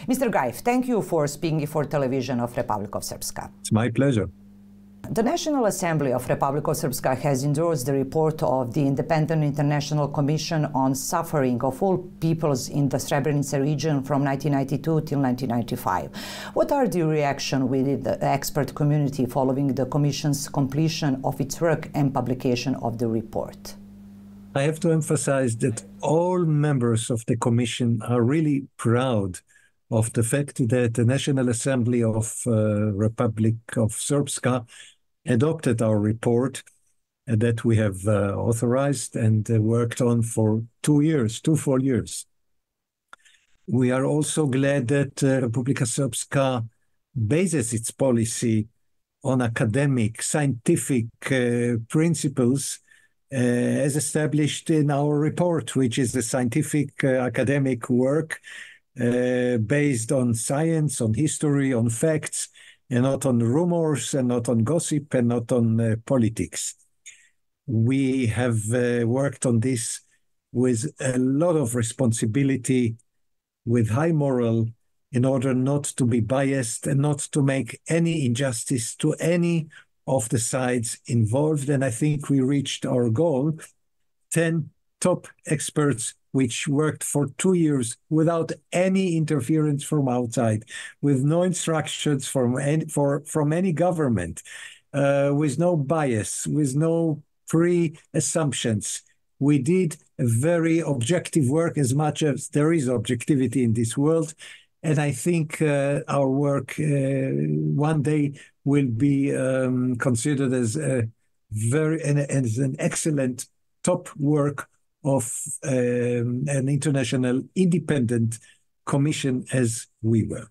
Mr. Grajf, thank you for speaking for television of Republic of Srpska. It's my pleasure. The National Assembly of Republic of Srpska has endorsed the report of the Independent International Commission on Suffering of All Peoples in the Srebrenica region from 1992 till 1995. What are the reactions within the expert community following the Commission's completion of its work and publication of the report? I have to emphasize that all members of the Commission are really proud of the fact that the National Assembly of Republic of Srpska adopted our report that we have authorized and worked on for 2 years, 2 full years. We are also glad that Republika Srpska bases its policy on academic, scientific principles as established in our report, which is a scientific academic work based on science, on history, on facts, and not on rumors, and not on gossip, and not on politics. We have worked on this with a lot of responsibility, with high moral, in order not to be biased and not to make any injustice to any of the sides involved. And I think we reached our goal. 10 top experts which worked for 2 years without any interference from outside, with no instructions from any government, with no bias, with no pre-assumptions. We did a very objective work, as much as there is objectivity in this world. And I think our work one day will be considered as as an excellent top work of an international independent commission, as we were.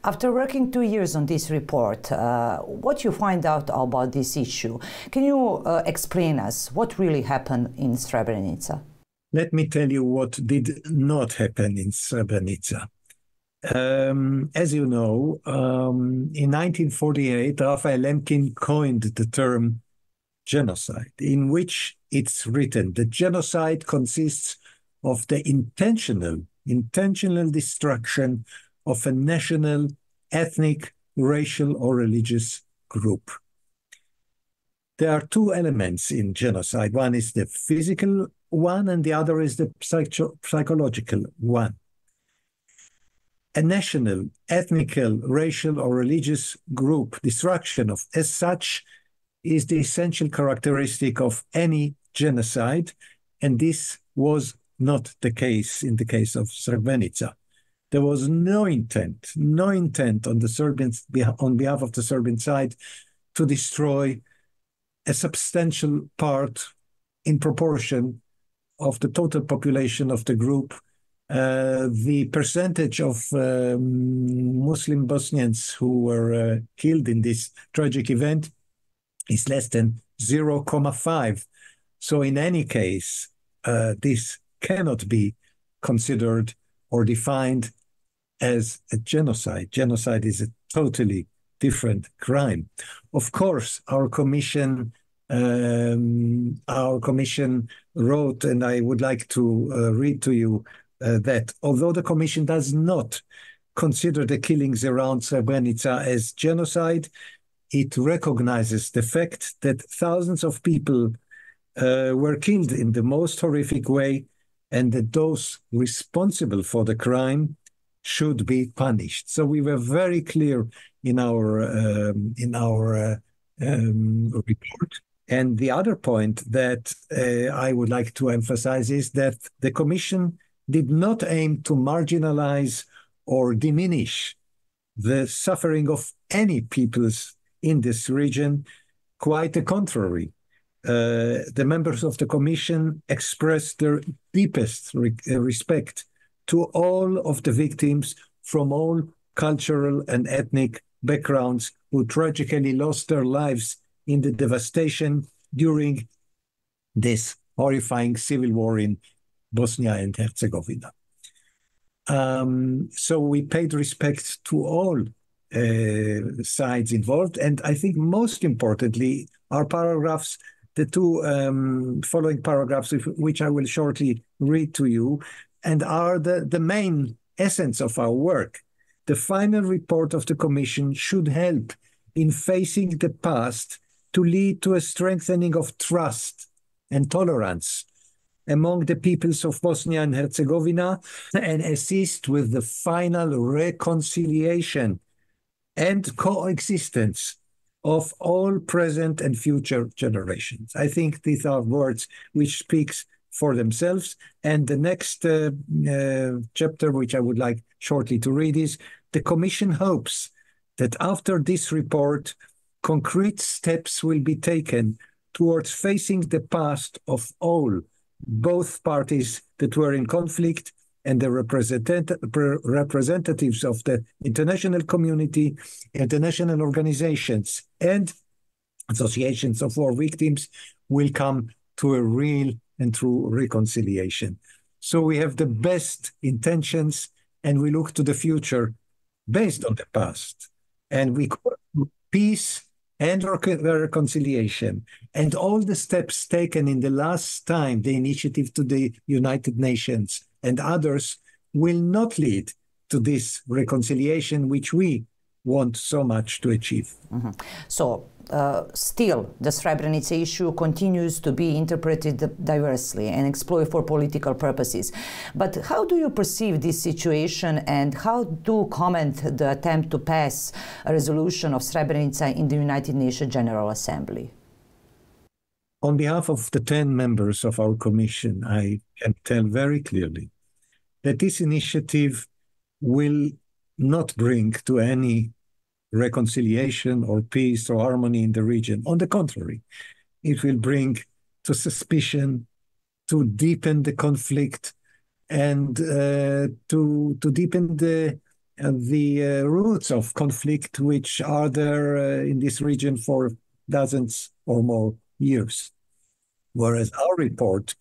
After working 2 years on this report, what you find out about this issue? Can you explain us what really happened in Srebrenica? Let me tell you what did not happen in Srebrenica. As you know, in 1948, Raphael Lemkin coined the term genocide, in which it's written that genocide consists of the intentional destruction of a national, ethnic, racial, or religious group. There are 2 elements in genocide. One is the physical one, and the other is the psychological one. A national, ethnical, racial, or religious group destruction as such is the essential characteristic of any genocide, and this was not the case in the case of Srebrenica. There was no intent on the Serbians, on behalf of the Serbian side, to destroy a substantial part in proportion of the total population of the group. The percentage of Muslim Bosnians who were killed in this tragic event is less than 0.5. So in any case, this cannot be considered or defined as a genocide. Genocide is a totally different crime. Of course, our commission wrote, and I would like to read to you that although the commission does not consider the killings around Srebrenica as genocide, it recognizes the fact that thousands of people were killed in the most horrific way, and that those responsible for the crime should be punished. So we were very clear in our report. And the other point that I would like to emphasize is that the Commission did not aim to marginalize or diminish the suffering of any peoples in this region. Quite the contrary. The members of the Commission expressed their deepest respect to all of the victims from all cultural and ethnic backgrounds who tragically lost their lives in the devastation during this horrifying civil war in Bosnia and Herzegovina. So we paid respect to all sides involved. And I think most importantly, our paragraphs, the 2 following paragraphs, which I will shortly read to you, and are the main essence of our work. The final report of the Commission should help in facing the past to lead to a strengthening of trust and tolerance among the peoples of Bosnia and Herzegovina and assist with the final reconciliation and coexistence of all present and future generations. I think these are words which speaks for themselves. And the next chapter, which I would like shortly to read, is the Commission hopes that after this report, concrete steps will be taken towards facing the past of all, both parties that were in conflict and the representatives of the international community, international organizations, and associations of war victims will come to a real and true reconciliation. So we have the best intentions and we look to the future based on the past. And we call peace and reconciliation. And all the steps taken in the last time, the initiative to the United Nations and others, will not lead to this reconciliation which we want so much to achieve. Mm-hmm. So still, the Srebrenica issue continues to be interpreted diversely and exploited for political purposes. But how do you perceive this situation, and how do you comment the attempt to pass a resolution of Srebrenica in the United Nations General Assembly? On behalf of the 10 members of our commission, I can tell very clearly that this initiative will not bring to any reconciliation or peace or harmony in the region. On the contrary, it will bring to suspicion, to deepen the conflict, and to deepen the roots of conflict which are there in this region for dozens or more years. Whereas our report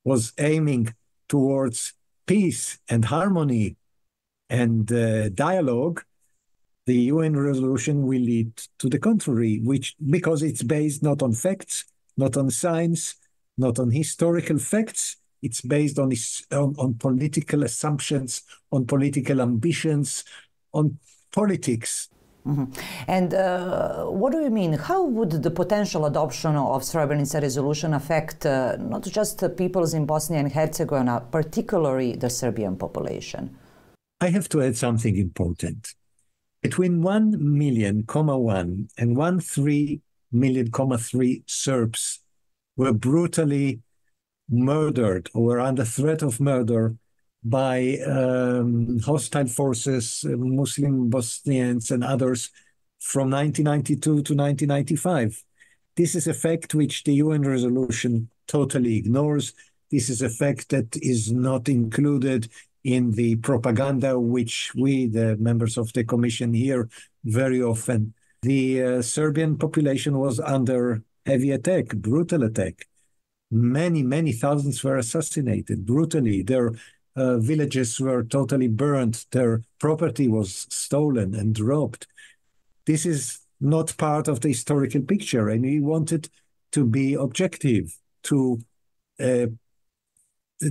was aiming towards peace and harmony and dialogue, the UN resolution will lead to the contrary, because it's based not on facts, not on science, not on historical facts. It's based on political assumptions, on political ambitions, on politics. Mm-hmm. And what do you mean? How would the potential adoption of Srebrenica resolution affect not just the peoples in Bosnia and Herzegovina, particularly the Serbian population? I have to add something important. Between 1 million, 1 and 13 million, 3 Serbs were brutally murdered or were under threat of murder by hostile forces, Muslim Bosnians and others, from 1992 to 1995. This is a fact which the UN resolution totally ignores. This is a fact that is not included in the propaganda which we, the members of the Commission, hear very often. The Serbian population was under heavy attack, brutal attack. Many thousands were assassinated brutally. Their villages were totally burned. Their property was stolen and robbed. This is not part of the historical picture, and we wanted to be objective, to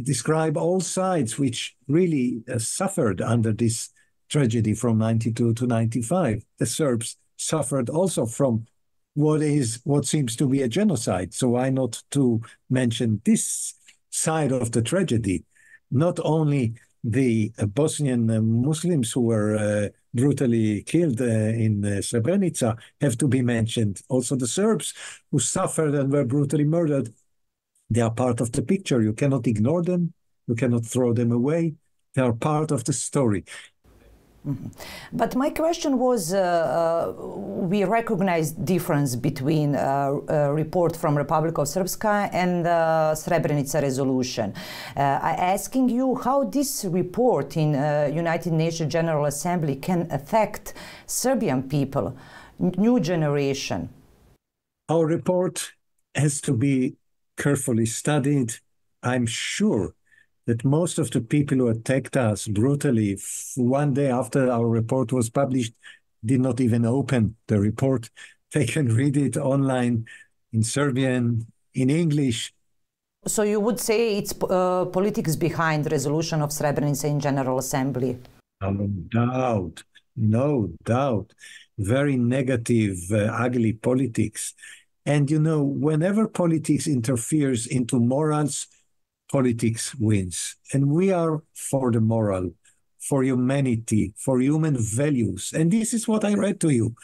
describe all sides which really suffered under this tragedy from 92 to 95. The Serbs suffered also from what seems to be a genocide. So why not to mention this side of the tragedy? Not only the Bosnian Muslims who were brutally killed in Srebrenica have to be mentioned. Also the Serbs who suffered and were brutally murdered. They are part of the picture. You cannot ignore them. You cannot throw them away. They are part of the story. Mm-hmm. But my question was, we recognize difference between a report from Republic of Srpska and Srebrenica resolution. Asking you how this report in United Nations General Assembly can affect Serbian people, new generation. Our report has to be carefully studied. I'm sure that most of the people who attacked us brutally one day after our report was published did not even open the report. They can read it online in Serbian, in English. So you would say it's politics behind the resolution of Srebrenica in General Assembly? No doubt, no doubt. Very negative, ugly politics. And you know, whenever politics interferes into morals, politics wins. And we are for the moral, for humanity, for human values. And this is what I read to you.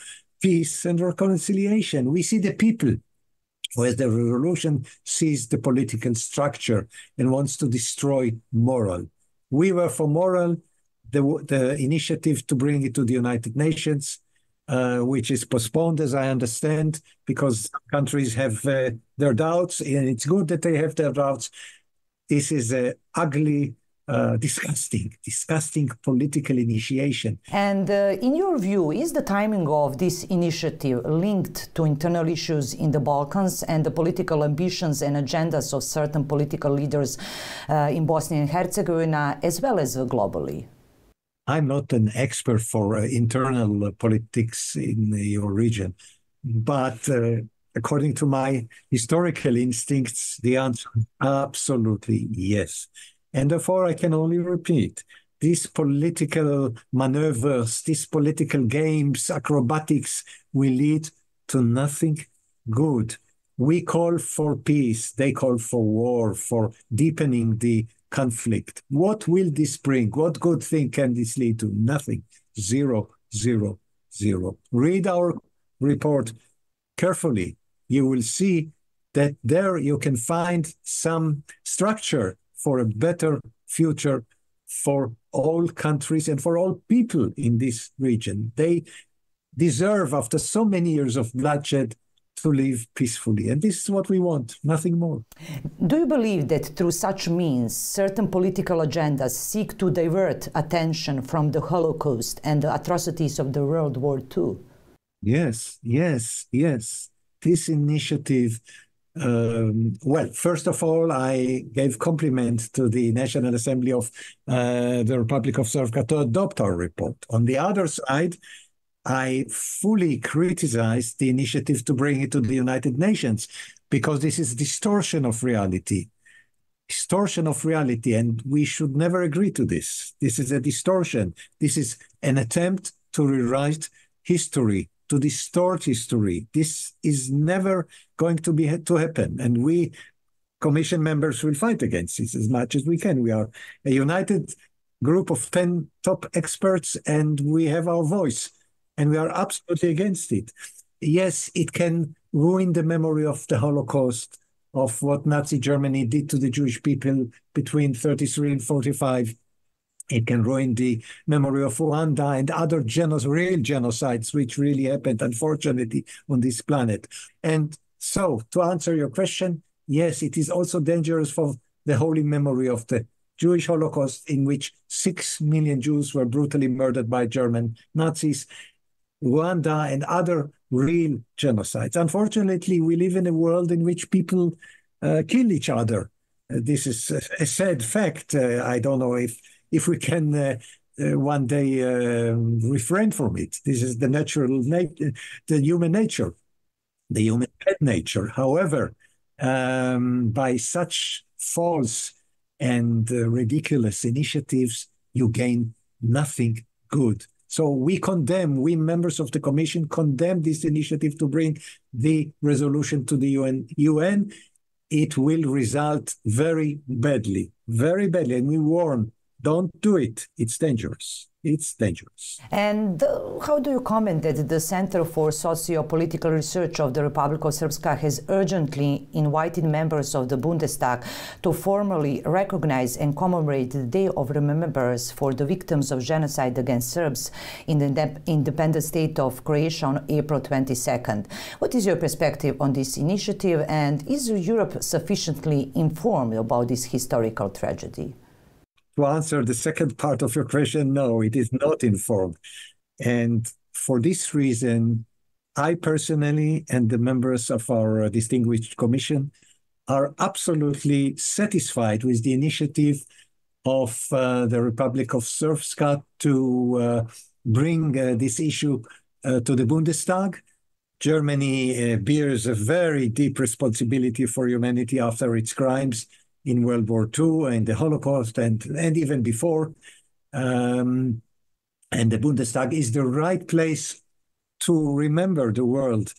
Peace and reconciliation. We see the people, whereas the revolution sees the political structure and wants to destroy moral. We were for moral, the initiative to bring it to the United Nations, which is postponed, as I understand, because countries have their doubts, and it's good that they have their doubts. This is an ugly, disgusting political initiation. And in your view, is the timing of this initiative linked to internal issues in the Balkans and the political ambitions and agendas of certain political leaders in Bosnia and Herzegovina, as well as globally? I'm not an expert for internal politics in your region, but according to my historical instincts, the answer is absolutely yes. And therefore, I can only repeat, these political maneuvers, these political games, acrobatics will lead to nothing good. We call for peace, they call for war, for deepening the conflict. What will this bring? What good thing can this lead to? Nothing. Zero, zero, zero. Read our report carefully. You will see that there you can find some structure for a better future for all countries and for all people in this region. They deserve, after so many years of bloodshed, to live peacefully. And this is what we want, nothing more. Do you believe that through such means, certain political agendas seek to divert attention from the Holocaust and the atrocities of the World War II? Yes, yes, yes. This initiative, well, first of all, I gave compliment to the National Assembly of the Republic of Srpska to adopt our report. On the other side, I fully criticized the initiative to bring it to the United Nations because this is distortion of reality. Distortion of reality, and we should never agree to this. This is a distortion. This is an attempt to rewrite history, to distort history. This is never going to happen, and we, Commission members, will fight against this as much as we can. We are a united group of 10 top experts, and we have our voice. And we are absolutely against it. Yes, it can ruin the memory of the Holocaust, of what Nazi Germany did to the Jewish people between 1933 and 1945. It can ruin the memory of Rwanda and other real genocides which really happened, unfortunately, on this planet. And so, to answer your question, yes, it is also dangerous for the holy memory of the Jewish Holocaust, in which 6 million Jews were brutally murdered by German Nazis, Rwanda, and other real genocides. Unfortunately, we live in a world in which people kill each other. This is a sad fact. I don't know if we can one day refrain from it. This is the natural the human nature, the human bad nature. However, by such false and ridiculous initiatives, you gain nothing good. So we members of the Commission, condemn this initiative to bring the resolution to the UN. It will result very badly, and we warn, don't do it. It's dangerous. It's dangerous. And how do you comment that the Center for Socio-Political Research of the Republic of Srpska has urgently invited members of the Bundestag to formally recognize and commemorate the Day of Remembrance for the victims of genocide against Serbs in the independent state of Croatia on April 22nd? What is your perspective on this initiative, and is Europe sufficiently informed about this historical tragedy? To answer the second part of your question, no, it is not informed. And for this reason, I personally and the members of our distinguished commission are absolutely satisfied with the initiative of the Republic of Srpska to bring this issue to the Bundestag. Germany bears a very deep responsibility for humanity after its crimes in World War II and the Holocaust and even before. And the Bundestag is the right place to remember the world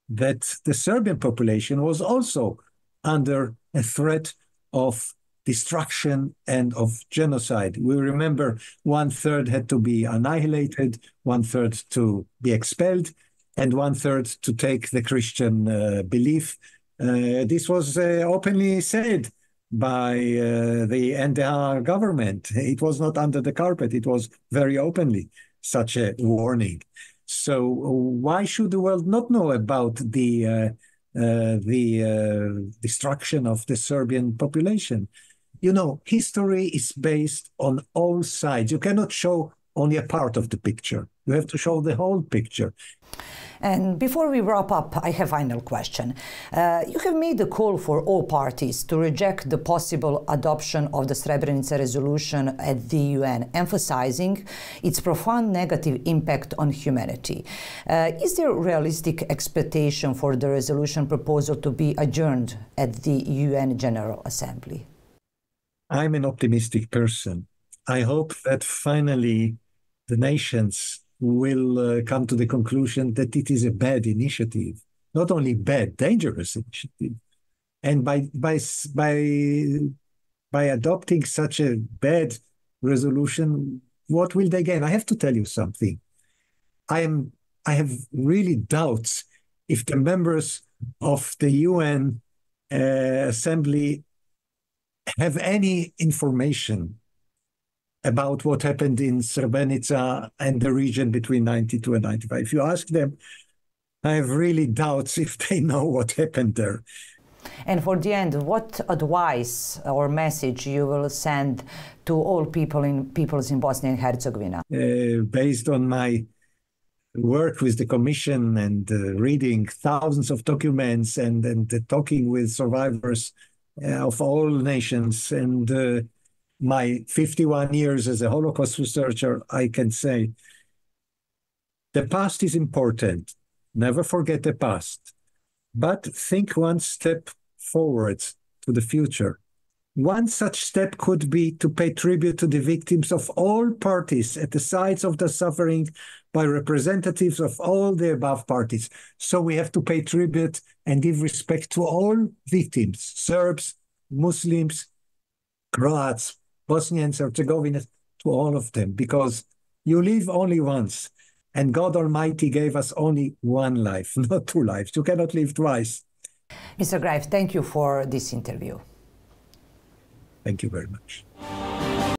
that the Serbian population was also under a threat of destruction and of genocide. We remember 1/3 had to be annihilated, 1/3 to be expelled, and 1/3 to take the Christian belief. This was openly said by the NDR government. It was not under the carpet. It was very openly such a warning. So why should the world not know about the destruction of the Serbian population? You know, history is based on all sides. You cannot show only a part of the picture. You have to show the whole picture. And before we wrap up, I have a final question. You have made a call for all parties to reject the possible adoption of the Srebrenica resolution at the UN, emphasizing its profound negative impact on humanity. Is there a realistic expectation for the resolution proposal to be adjourned at the UN General Assembly? I'm an optimistic person. I hope that finally the nations will come to the conclusion that it is a bad initiative, not only bad, dangerous initiative. And by adopting such a bad resolution, what will they gain? I have to tell you something. I have really doubts if the members of the UN Assembly have any information about what happened in Srebrenica and the region between 92 and 95. If you ask them, I have really doubts if they know what happened there. And for the end, what advice or message you will send to all peoples in Bosnia and Herzegovina? Based on my work with the Commission and reading thousands of documents and talking with survivors of all nations and my 51 years as a Holocaust researcher, I can say the past is important. Never forget the past, but think one step forward to the future. One such step could be to pay tribute to the victims of all parties at the sites of the suffering by representatives of all the above parties. So we have to pay tribute and give respect to all victims, Serbs, Muslims, Croats, Bosnians, Herzegovinians, to all of them, because you live only once, and God Almighty gave us only one life, not two lives. You cannot live twice. Mr. Grajf, thank you for this interview. Thank you very much.